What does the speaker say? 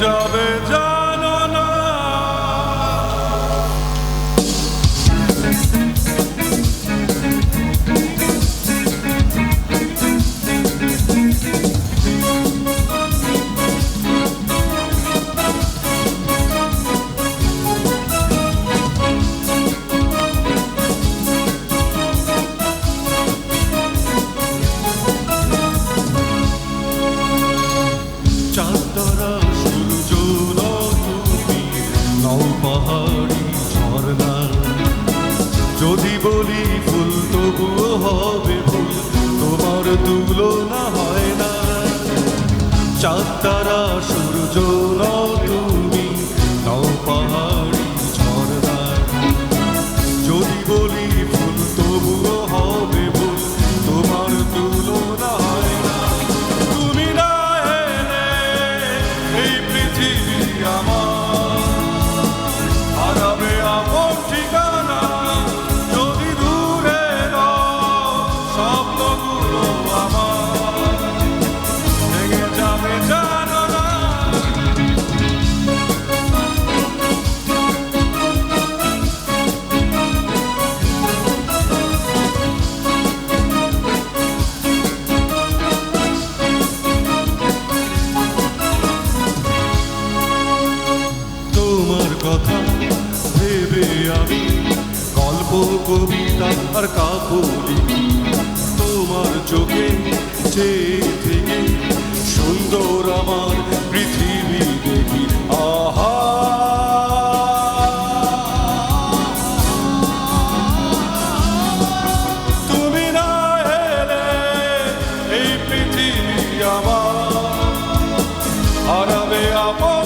যাবে জানো না। চাঁদরা সূর্য নও তুমি, নও পাহাড়ি ঝর্ণা। যদি বলি ফুল তবুও হবে ভুল, তোমার তুলনা হয় না। চাঁদরা সূর্য নও তুমি, নও পাহাড়ি ঝর্ণা। যদি বলি ফুল তবুও হবে ভুল, তোমার তুলনা হয় না। তুমি না এলে এই পৃথিবী আমার হারাবে আপন ঠিকানা। যদি দূরে স্বপ্নগুলো আমার ভেঙে যাবে জানো না। তোমার কথা ভেবে আমি গল্প কবিতা আর কাব্য লিখি। তোমার চোখে চেয়ে থেকে সুন্দর আমার পৃথিবী দেখি। আহা তুমি না এলে এই পৃথিবী আমার হারাবে আপন।